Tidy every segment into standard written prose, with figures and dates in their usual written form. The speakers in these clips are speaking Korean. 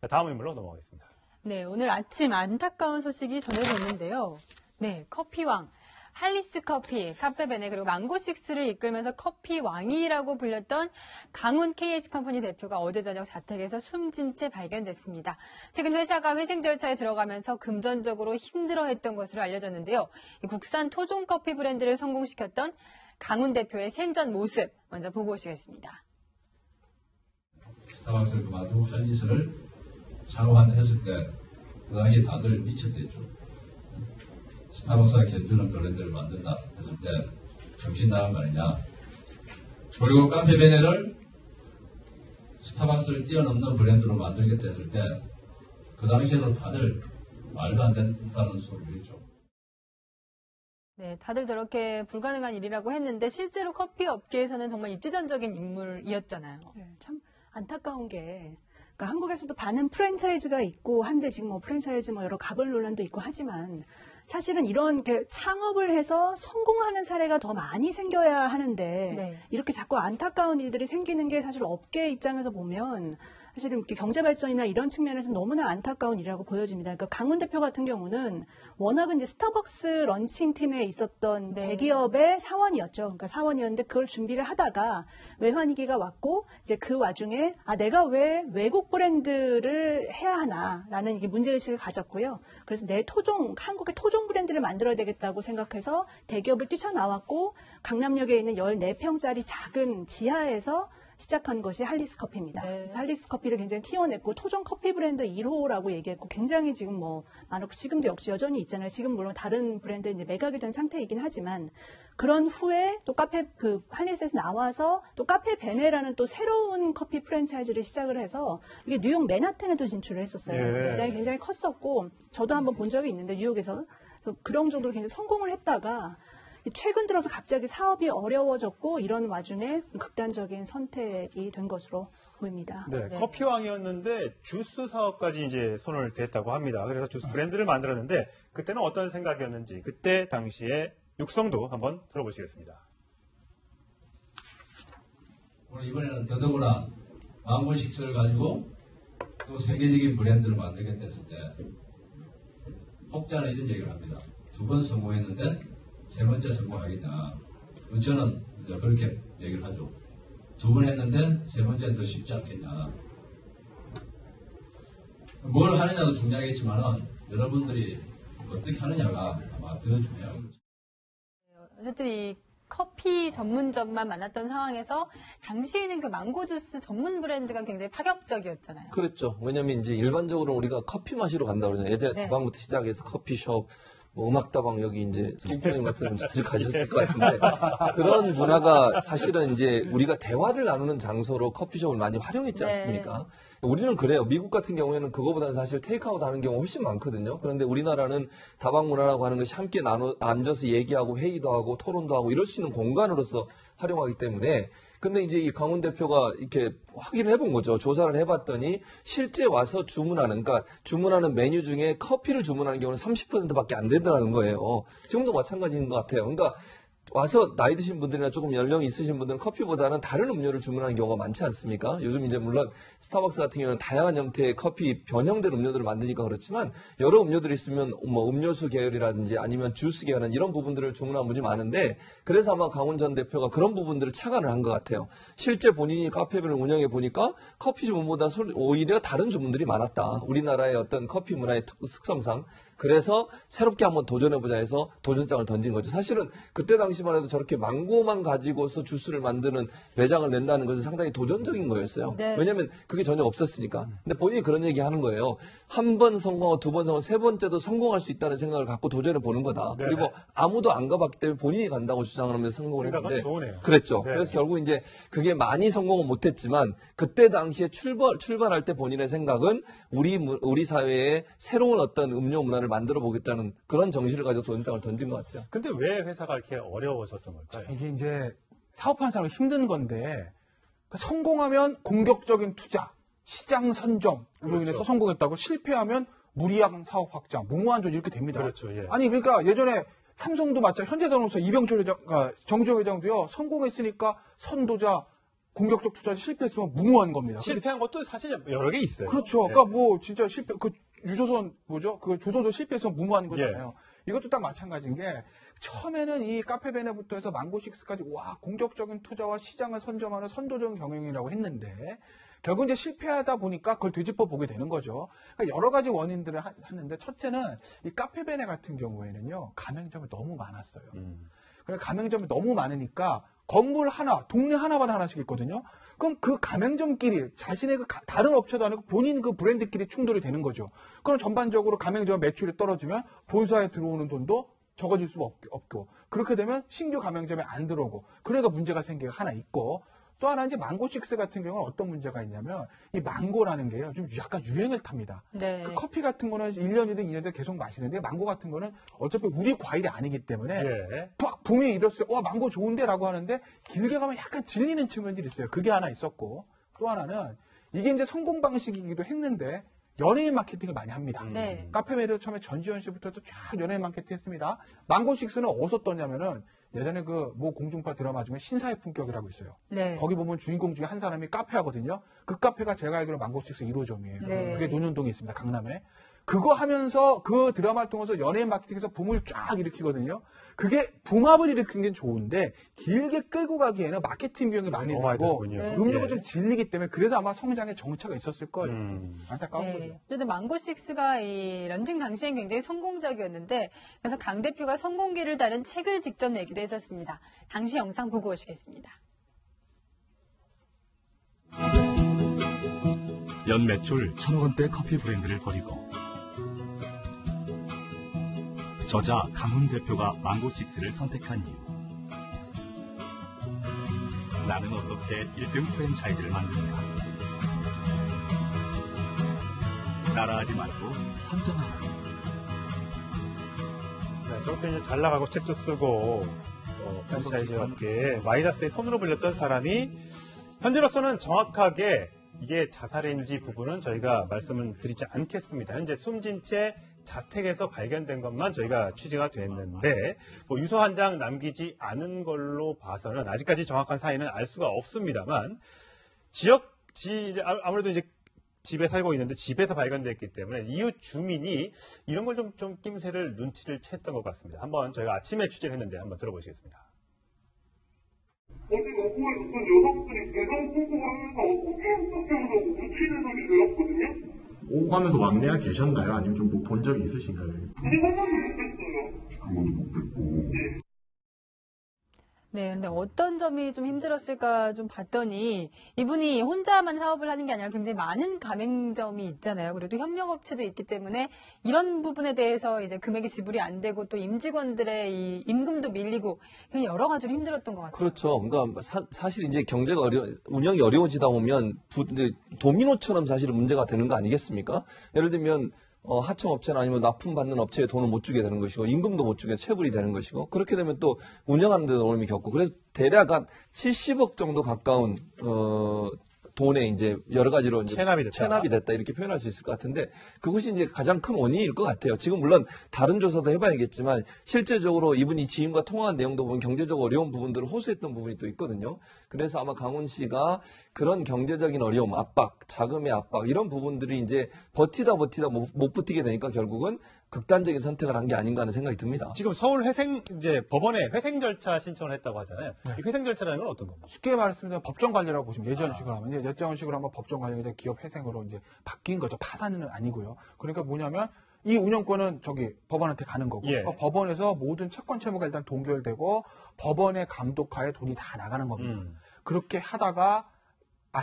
다음 인물로 넘어가겠습니다. 네, 오늘 아침 안타까운 소식이 전해졌는데요. 네, 커피왕. 할리스 커피, 카페베네 그리고 망고식스를 이끌면서 커피왕이라고 불렸던 강훈 KH컴퍼니 대표가 어제 저녁 자택에서 숨진 채 발견됐습니다. 최근 회사가 회생 절차에 들어가면서 금전적으로 힘들어했던 것으로 알려졌는데요. 국산 토종 커피 브랜드를 성공시켰던 강훈 대표의 생전 모습 먼저 보고 오시겠습니다. 스타벅스를 그만두고 할리스를 창업했을 때 그 당시에 다들 미쳤댔죠. 스타벅스가 견주는 브랜드를 만든다 했을 때 정신 나간 거 아니냐. 그리고 카페베네를 스타벅스를 뛰어넘는 브랜드로 만들겠다 했을 때 그 당시에도 다들 말도 안 된다는 소리를 했죠. 네, 다들 저렇게 불가능한 일이라고 했는데 실제로 커피 업계에서는 정말 입지전적인 인물이었잖아요. 네, 참 안타까운 게 그러니까 한국에서도 많은 프랜차이즈가 있고 한데 지금 뭐 프랜차이즈 뭐 여러 가벌 논란도 있고 하지만 사실은 이런 창업을 해서 성공하는 사례가 더 많이 생겨야 하는데 네. 이렇게 자꾸 안타까운 일들이 생기는 게 사실 업계 입장에서 보면 사실은 이렇게 경제 발전이나 이런 측면에서 너무나 안타까운 일이라고 보여집니다. 그러니까 강훈 대표 같은 경우는 워낙은 이제 스타벅스 런칭 팀에 있었던 네. 대기업의 사원이었죠. 그러니까 사원이었는데 그걸 준비를 하다가 외환위기가 왔고 이제 그 와중에 내가 왜 외국 브랜드를 해야 하나라는 이게 문제의식을 가졌고요. 그래서 한국의 토종 브랜드를 만들어야 되겠다고 생각해서 대기업을 뛰쳐나왔고 강남역에 있는 14평짜리 작은 지하에서 시작한 것이 할리스 커피입니다. 네. 그래서 할리스 커피를 굉장히 키워냈고 토종 커피 브랜드 1호라고 얘기했고 굉장히 지금 많았고 지금도 역시 여전히 있잖아요. 지금 물론 다른 브랜드에 이제 매각이 된 상태이긴 하지만 그런 후에 또 할리스에서 나와서 또 카페 베네라는 또 새로운 커피 프랜차이즈를 시작을 해서 이게 뉴욕 맨하탄에도 진출을 했었어요. 예. 굉장히 컸었고 저도 한번 본 적이 있는데 뉴욕에서 그래서 그런 정도로 굉장히 성공을 했다가 최근 들어서 갑자기 사업이 어려워졌고 이런 와중에 극단적인 선택이 된 것으로 보입니다. 네, 네. 커피왕이었는데 주스 사업까지 이제 손을 댔다고 합니다. 그래서 주스 브랜드를 만들었는데 그때는 어떤 생각이었는지 그때 당시에 육성도 한번 들어보시겠습니다. 오늘 이번에는 더더구나 망고식스를 가지고 또 세계적인 브랜드를 만들겠다 했을 때 혹자는 이런 얘기를 합니다. 2번 성공했는데 세 번째 성공하겠냐. 저는 이제 그렇게 얘기를 하죠. 2번 했는데 세 번째는 더 쉽지 않겠냐. 뭘 하느냐도 중요하겠지만은 여러분들이 어떻게 하느냐가 아마 더 중요하겠죠. 어쨌든 이 커피 전문점만 많았던 상황에서 당시에는 그 망고 주스 전문 브랜드가 굉장히 파격적이었잖아요. 그렇죠. 왜냐면 이제 일반적으로 우리가 커피 마시러 간다 그러잖아요. 예전에 네. 다방부터 시작해서 커피숍, 음악다방 여기 이제 송편님 같은 분 자주 가셨을 것 같은데 그런 문화가 사실은 이제 우리가 대화를 나누는 장소로 커피숍을 많이 활용했지 않습니까? 네. 우리는 그래요. 미국 같은 경우에는 그거보다는 사실 테이크아웃 하는 경우가 훨씬 많거든요. 그런데 우리나라는 다방 문화라고 하는 것이 함께 앉아서 얘기하고 회의도 하고 토론도 하고 이럴 수 있는 공간으로서 활용하기 때문에 근데 이제 이 강훈 대표가 이렇게 확인을 해본 거죠. 조사를 해봤더니 실제 와서 주문하는, 그러니까 주문하는 메뉴 중에 커피를 주문하는 경우는 30%밖에 안 되더라는 거예요. 지금도 마찬가지인 것 같아요. 그러니까 와서 나이 드신 분들이나 조금 연령이 있으신 분들은 커피보다는 다른 음료를 주문하는 경우가 많지 않습니까? 요즘 이제 물론 스타벅스 같은 경우는 다양한 형태의 커피 변형된 음료들을 만드니까 그렇지만 여러 음료들이 있으면 뭐 음료수 계열이라든지 아니면 주스 계열은 이런 부분들을 주문하는 분이 많은데 그래서 아마 강훈 전 대표가 그런 부분들을 착안을 한 것 같아요. 실제 본인이 카페를 운영해 보니까 커피 주문보다 오히려 다른 주문들이 많았다. 우리나라의 어떤 커피 문화의 특성상. 그래서 새롭게 한번 도전해보자 해서 도전장을 던진 거죠. 사실은 그때 당시만 해도 저렇게 망고만 가지고서 주스를 만드는 매장을 낸다는 것은 상당히 도전적인 거였어요. 네. 왜냐하면 그게 전혀 없었으니까. 근데 본인이 그런 얘기 하는 거예요. 한 번 성공하고 2번 성공, 세 번째도 성공할 수 있다는 생각을 갖고 도전해 보는 거다. 네. 그리고 아무도 안 가봤기 때문에 본인이 간다고 주장을 하면서 성공을 생각은 했는데 좋으네요. 그랬죠. 네. 그래서 결국 이제 그게 많이 성공은 못했지만 그때 당시에 출발할 때 본인의 생각은 우리 사회에 새로운 어떤 음료 문화를 만들어 보겠다는 그런 정신을 가지고 도전장을 던진 것 같아요. 근데 왜 회사가 이렇게 어려워졌던 걸까요? 이게 이제 사업하는 사람이 힘든 건데 성공하면 공격적인 투자, 시장 선점으로 그렇죠. 인해서 성공했다고 실패하면 무리한 사업 확장, 무모한 존 이렇게 됩니다. 그렇죠. 예. 아니 그러니까 예전에 삼성도 마찬가지 현대자동차 이병철 회장, 정주영 회장도요 성공했으니까 선도자 공격적 투자에 실패했으면 무모한 겁니다. 실패한 것도 사실 여러 개 있어요. 그렇죠. 네. 그러니까 뭐 진짜 실패 그 유조선 뭐죠? 그 조선소 실패했으면 무모한 거잖아요. 이것도 딱 마찬가지인 게 처음에는 이 카페베네부터 해서 망고식스까지 와 공격적인 투자와 시장을 선점하는 선도적인 경영이라고 했는데 결국 이제 실패하다 보니까 그걸 되짚어 보게 되는 거죠. 그러니까 여러 가지 원인들을 하는데 첫째는 이 카페베네 같은 경우에는요 가맹점이 너무 많았어요. 그러니까 가맹점이 너무 많으니까 건물 하나, 동네 하나마다 하나씩 있거든요. 그럼 그 가맹점끼리 자신의 그 다른 업체도 아니고 본인 그 브랜드끼리 충돌이 되는 거죠. 그럼 전반적으로 가맹점 매출이 떨어지면 본사에 들어오는 돈도 적어질 수밖에 없고 그렇게 되면 신규 가맹점에 안 들어오고 그러니까 문제가 생기가 하나 있고 또 하나 이제 망고식스 같은 경우는 어떤 문제가 있냐면 이 망고라는 게요 좀 약간 유행을 탑니다. 네. 그 커피 같은 거는 1년이든 2년이든 계속 마시는데 망고 같은 거는 어차피 우리 과일이 아니기 때문에 예. 막 붐이 일었어요. 와 망고 좋은데라고 하는데 길게 가면 약간 질리는 측면들이 있어요. 그게 하나 있었고 또 하나는 이게 이제 성공 방식이기도 했는데 연예인 마케팅을 많이 합니다. 네. 카페메도 처음에 전지현 씨부터 쫙 연예인 마케팅 했습니다. 망고식스는 어디서 떴냐면은 예전에 그 모 공중파 드라마 중에 신사의 품격이라고 있어요. 네. 거기 보면 주인공 중에 한 사람이 카페 하거든요. 그 카페가 제가 알기로 망고식스 1호점이에요. 네. 그게 논현동에 있습니다. 강남에. 그거 하면서 그 드라마를 통해서 연예인 마케팅에서 붐을 쫙 일으키거든요. 그게 붐업을 일으키는 게 좋은데 길게 끌고 가기에는 마케팅 비용이 많이 너무 많이 들고 들군요. 네. 음료가 예. 좀 질리기 때문에 그래서 아마 성장의 정체가 있었을 거예요. 안타까운 거죠. 네. 어쨌든 망고식스가 이 런칭 당시엔 굉장히 성공적이었는데 그래서 강 대표가 성공기를 다룬 책을 직접 내기도 했었습니다. 당시 영상 보고 오시겠습니다. 연 매출 1,000억 원대 커피 브랜드를 버리고 저자 강훈 대표가 망고식스를 선택한 이유. 나는 어떻게 1등 프랜차이즈를 만드는가? 따라하지 말고 선점하라. 네, 저렇게 이제 잘 나가고 책도 쓰고 프랜차이즈 업계에 마이다스의 손으로 불렸던 사람이 현재로서는 정확하게 이게 자살인지 부분은 저희가 말씀을 드리지 않겠습니다. 현재 숨진 채 자택에서 발견된 것만 저희가 취재가 됐는데 뭐 유서 한 장 남기지 않은 걸로 봐서는 아직까지 정확한 사인은 알 수가 없습니다만 아무래도 이제 집에 살고 있는데 집에서 발견됐기 때문에 이웃 주민이 이런 걸 좀 낌새를 눈치를 챘던 것 같습니다. 한번 저희가 아침에 취재를 했는데 한번 들어보시겠습니다. 어제 로고에 있던 여성분이 대상 공부하면서 어떻게 묻히는 소리 들었거든요. 오가면서 막내가 계셨나요? 아니면 좀 본 적이 있으신가요? 아니, 한 번도 못 뵀어요. 한 번도 못 뵀고. 네, 근데 어떤 점이 좀 힘들었을까 좀 봤더니 이분이 혼자만 사업을 하는 게 아니라 굉장히 많은 가맹점이 있잖아요. 그래도 협력업체도 있기 때문에 이런 부분에 대해서 이제 금액이 지불이 안 되고 또 임직원들의 이 임금도 밀리고 그냥 여러 가지로 힘들었던 것 같아요. 그렇죠. 그러니까 사실 이제 경제가 운영이 어려워지다 보면 이제 도미노처럼 사실 문제가 되는 거 아니겠습니까? 예를 들면 하청업체나 아니면 납품받는 업체에 돈을 못 주게 되는 것이고 임금도 못 주게 체불이 되는 것이고 그렇게 되면 또 운영하는 데도 어려움이 겪고 그래서 대략 한 70억 정도 가까운 돈에 이제 여러 가지로 이제 체납이 됐다 이렇게 표현할 수 있을 것 같은데 그것이 이제 가장 큰 원인일 것 같아요. 지금 물론 다른 조사도 해봐야겠지만 실제적으로 이분이 지인과 통화한 내용도 보면 경제적 어려운 부분들을 호소했던 부분이 또 있거든요. 그래서 아마 강훈 씨가 그런 경제적인 어려움, 압박, 자금의 압박 이런 부분들이 이제 버티다 못 버티게 되니까 결국은 극단적인 선택을 한 게 아닌가 하는 생각이 듭니다. 지금 서울 이제 법원에 회생 절차 신청을 했다고 하잖아요. 이 회생 절차라는 건 어떤 겁니까? 쉽게 말했으면 법정 관리라고 보시면 예전식으로 하면 이제 예전식으로 하면 법정 관리가 이제 기업 회생으로 이제 바뀐 거죠. 파산은 아니고요. 그러니까 뭐냐면 이 운영권은 법원한테 가는 거고 그러니까 법원에서 모든 채권 채무가 일단 동결되고 법원의 감독하에 돈이 다 나가는 겁니다. 그렇게 하다가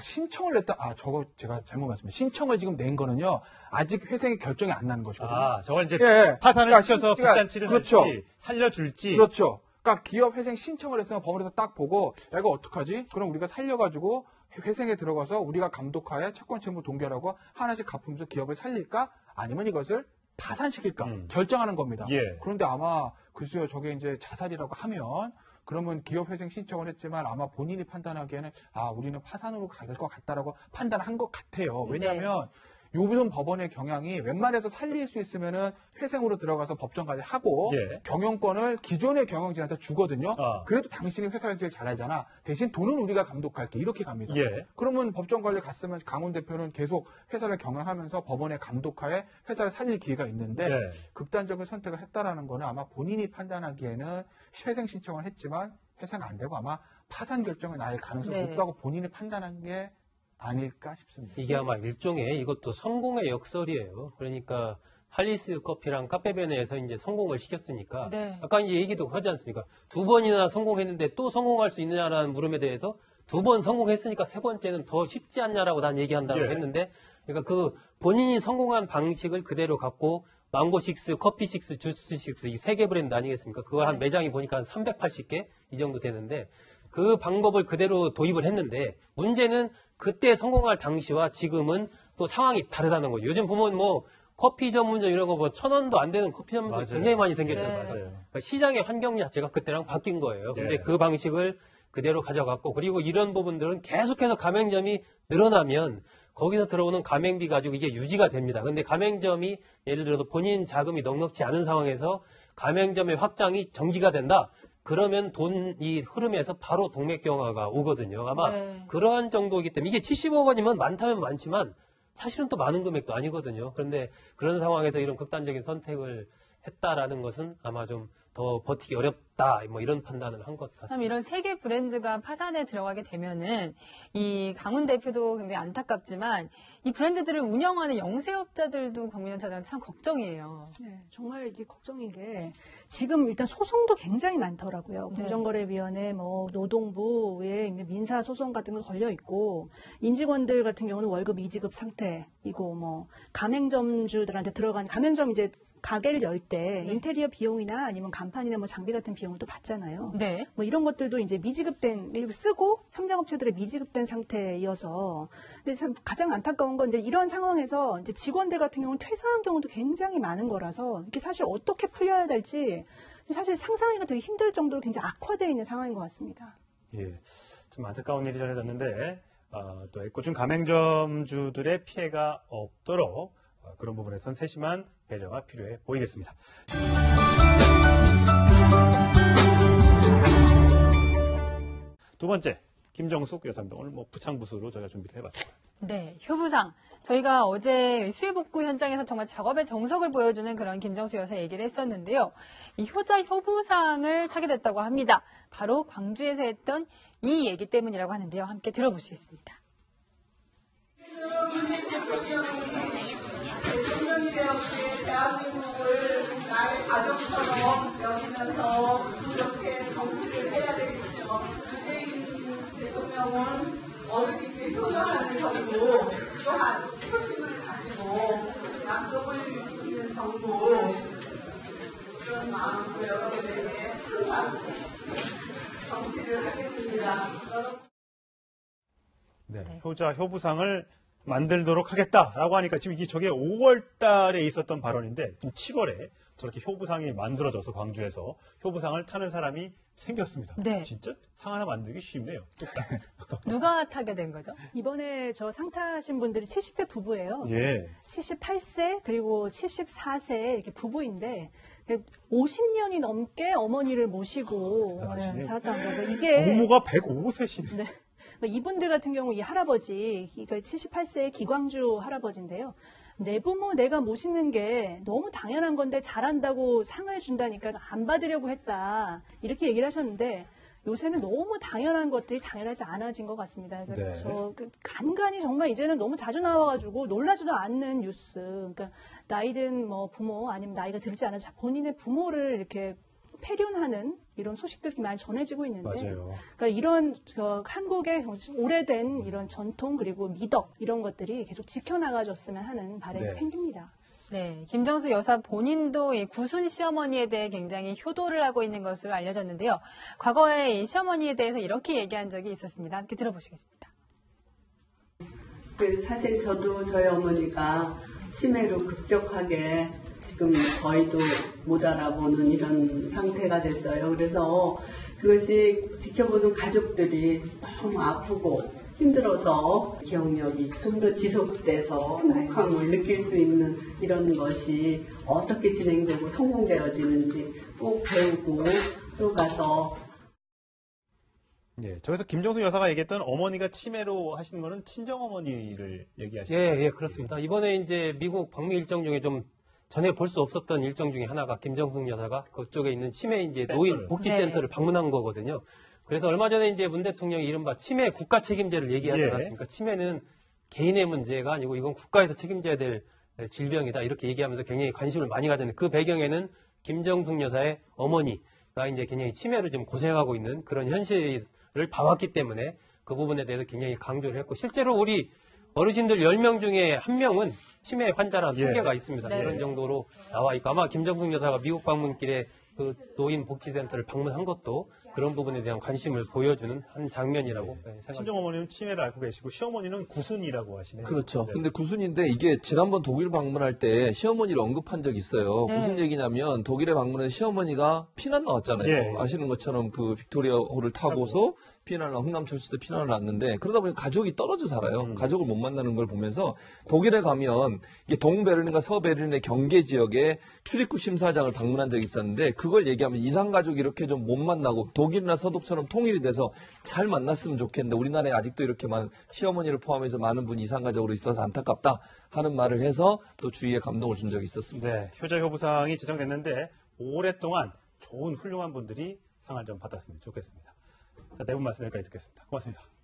신청을 냈다. 저거 제가 잘못 말씀드렸습니다. 신청을 지금 낸 거는요. 아직 회생이 결정이 안 나는 것이거든요. 저걸 이제 파산을 시켜서 빚잔치를 그렇죠. 할지 살려줄지. 그렇죠. 그러니까 기업 회생 신청을 했으면 법원에서 딱 보고 이거 어떡하지? 그럼 우리가 살려가지고 회생에 들어가서 우리가 감독하에 채권 채무 동결하고 하나씩 갚으면서 기업을 살릴까? 아니면 이것을 파산시킬까? 결정하는 겁니다. 그런데 아마 글쎄요. 저게 이제 자살이라고 하면 그러면 기업 회생 신청을 했지만 아마 본인이 판단하기에는 우리는 파산으로 갈 것 같다라고 판단한 것 같아요. 왜냐하면 요즘 법원의 경향이 웬만해서 살릴 수 있으면은 회생으로 들어가서 법정까지 하고 예. 경영권을 기존의 경영진한테 주거든요. 아. 그래도 당신이 회사를 제일 잘하잖아. 대신 돈은 우리가 감독할게. 이렇게 갑니다. 예. 그러면 법정까지 갔으면 강훈 대표는 계속 회사를 경영하면서 법원의 감독하에 회사를 살릴 기회가 있는데 예. 극단적인 선택을 했다라는 거는 아마 본인이 판단하기에는 회생 신청을 했지만 회생 안 되고 아마 파산 결정에 나을 가능성이 네. 높다고 본인이 판단한 게 아닐까 싶습니다. 이게 아마 일종의 이것도 성공의 역설이에요. 그러니까 할리스 커피랑 카페베네에서 이제 성공을 시켰으니까 네. 아까 이제 얘기도 하지 않습니까? 2번이나 성공했는데 또 성공할 수 있느냐라는 물음에 대해서 2번 성공했으니까 3번째는 더 쉽지 않냐라고 난 얘기한다고 예. 했는데 그러니까 그 본인이 성공한 방식을 그대로 갖고 망고식스, 커피식스, 주스식스 이 3개 브랜드 아니겠습니까? 그걸 한 매장이 보니까 한 380개 이 정도 되는데 그 방법을 그대로 도입을 했는데 문제는 그때 성공할 당시와 지금은 또 상황이 다르다는 거예요. 요즘 보면 뭐 커피 전문점 이런 거 뭐 1,000원도 안 되는 커피 전문점 맞아요. 굉장히 많이 생겼죠. 네. 맞아요. 그러니까 시장의 환경 자체가 그때랑 바뀐 거예요. 근데 네. 그 방식을 그대로 가져갔고 그리고 이런 부분들은 계속해서 가맹점이 늘어나면 거기서 들어오는 가맹비 가지고 이게 유지가 됩니다. 근데 가맹점이 예를 들어서 본인 자금이 넉넉지 않은 상황에서 가맹점의 확장이 정지가 된다. 그러면 돈이 흐름에서 바로 동맥경화가 오거든요. 아마 네. 그러한 정도이기 때문에 이게 70억 원이면 많다면 많지만 사실은 또 많은 금액도 아니거든요. 그런데 그런 상황에서 이런 극단적인 선택을 했다라는 것은 아마 좀 더 버티기 어렵다. 뭐 이런 판단을 한 것 참 같습니다. 이런 세 개 브랜드가 파산에 들어가게 되면은 이 강훈 대표도 굉장히 안타깝지만 이 브랜드들을 운영하는 영세업자들도 박민현 차장 참 걱정이에요. 네, 정말 이게 걱정인 게 지금 일단 소송도 굉장히 많더라고요. 네. 공정거래위원회, 뭐 노동부에 민사 소송 같은 거 걸려 있고 임직원들 같은 경우는 월급 미지급 상태이고 뭐 가맹점주들한테 들어간 가맹점 이제 가게를 열 때 네. 인테리어 비용이나 아니면 간판이나 뭐 장비 같은 비용을 또 받잖아요. 네. 뭐 이런 것들도 이제 미지급된 쓰고 현장업체들의 미지급된 상태이어서 근데 참 가장 안타까운 건 이제 이런 상황에서 이제 직원들 같은 경우는 퇴사한 경우도 굉장히 많은 거라서 이게 사실 어떻게 풀려야 될지 사실 상상하기가 되게 힘들 정도로 굉장히 악화되어 있는 상황인 것 같습니다. 예, 좀 안타까운 일이 전해졌는데 또 애꿎은 가맹점주들의 피해가 없도록 그런 부분에선 세심한 배려가 필요해 보이겠습니다. 두 번째, 김정숙 여사입니다. 오늘 뭐 부창부수로 저희가 준비를 해봤습니다. 네, 효부상. 저희가 어제 수해복구 현장에서 정말 작업의 정석을 보여주는 그런 김정수 여사 얘기를 했었는데요. 이 효자 효부상을 타게 됐다고 합니다. 바로 광주에서 했던 이 얘기 때문이라고 하는데요. 함께 들어보시겠습니다. 대통령이 되었기에 대한민국을 나의 가족처럼 여기면서 이렇게 정치를 해야 되겠죠. 문재인 대통령은 어르신께 효도하는 정부, 또한 표심을 가지고 약속을 지키는 정부, 그런 마음으로 여러분에게 항상 정치를 하겠습니다. 네, 효자 효부상을 만들도록 하겠다라고 하니까 지금 이게 저게 5월 달에 있었던 발언인데 지금 7월에 저렇게 효부상이 만들어져서 광주에서 효부상을 타는 사람이 생겼습니다. 네. 진짜 상 하나 만들기 쉽네요. 뚝딱. 누가 타게 된 거죠? 이번에 저 상 타신 분들이 70대 부부예요. 예. 78세 그리고 74세 이렇게 부부인데 50년이 넘게 어머니를 모시고 대단하시네요. 살았다는 거죠. 이게 고모가 105세시네. 네. 이분들 같은 경우 이 할아버지, 78세의 기광주 할아버지인데요. 내 부모 내가 모시는 게 너무 당연한 건데 잘한다고 상을 준다니까 안 받으려고 했다. 이렇게 얘기를 하셨는데 요새는 너무 당연한 것들이 당연하지 않아진 것 같습니다. 그래서 네. 간간히 정말 이제는 너무 자주 나와가지고 놀라지도 않는 뉴스. 그러니까 나이든 뭐 부모 아니면 나이가 들지 않은 본인의 부모를 이렇게 폐륜하는 이런 소식들이 많이 전해지고 있는데, 맞아요. 그러니까 이런 한국의 오래된 이런 전통 그리고 미덕 이런 것들이 계속 지켜나가줬으면 하는 바람이 네. 생깁니다. 네, 김정수 여사 본인도 이 구순 시어머니에 대해 굉장히 효도를 하고 있는 것으로 알려졌는데요. 과거에 이 시어머니에 대해서 이렇게 얘기한 적이 있었습니다. 함께 들어보시겠습니다. 사실 저도 저희 어머니가 치매로 급격하게 지금 저희도 못 알아보는 이런 상태가 됐어요. 그래서 그것이 지켜보는 가족들이 너무 아프고 힘들어서 기억력이 좀 더 지속돼서 행복함을 느낄 수 있는 이런 것이 어떻게 진행되고 성공되어지는지 꼭 배우고 들어가서. 예, 저기서 김정숙 여사가 얘기했던 어머니가 치매로 하시는 거는 친정어머니를 얘기하시는 거예요? 예, 그렇습니다. 이번에 이제 미국 방미 일정 중에 좀 전에 볼 수 없었던 일정 중에 하나가 김정숙 여사가 그쪽에 있는 치매 이제 노인 복지센터를 방문한 거거든요. 그래서 얼마 전에 이제 문 대통령이 이른바 치매 국가 책임제를 얘기하지 않았습니까? 치매는 개인의 문제가 아니고 이건 국가에서 책임져야 될 질병이다 이렇게 얘기하면서 굉장히 관심을 많이 가졌는데 그 배경에는 김정숙 여사의 어머니가 이제 굉장히 치매로 좀 고생하고 있는 그런 현실을 봐왔기 때문에 그 부분에 대해서 굉장히 강조를 했고 실제로 우리 어르신들 10명 중에 1명은 치매 환자라는 통계가 있습니다. 네. 그런 정도로 나와 있고 아마 김정숙 여사가 미국 방문길에 그 노인 복지센터를 방문한 것도 그런 부분에 대한 관심을 보여주는 한 장면이라고 생각합니다. 친정어머니는 치매를 앓고 계시고 시어머니는 구순이라고 하시네요. 그렇죠. 네. 근데 구순인데 이게 지난번 독일 방문할 때 시어머니를 언급한 적이 있어요. 네. 무슨 얘기냐면 독일에 방문해서 시어머니가 피난 나왔잖아요. 예. 아시는 것처럼 그 빅토리아호를 타고서 피난을 흥남철수대 피난을 났는데 그러다 보니 가족이 떨어져 살아요. 가족을 못 만나는 걸 보면서 독일에 가면 이게 동베를린과 서베를린의 경계 지역에 출입국 심사장을 방문한 적이 있었는데 그걸 얘기하면 이상 가족이 이렇게 좀 못 만나고 독일이나 서독처럼 통일이 돼서 잘 만났으면 좋겠는데 우리나라에 아직도 이렇게만 시어머니를 포함해서 많은 분이 이상 가족으로 있어서 안타깝다 하는 말을 해서 또 주위에 감동을 준 적이 있었습니다. 네, 효자효부상이 지정됐는데 오랫동안 좋은 훌륭한 분들이 상을 좀 받았으면 좋겠습니다. 자, 네 분 말씀 여기까지 듣겠습니다. 고맙습니다.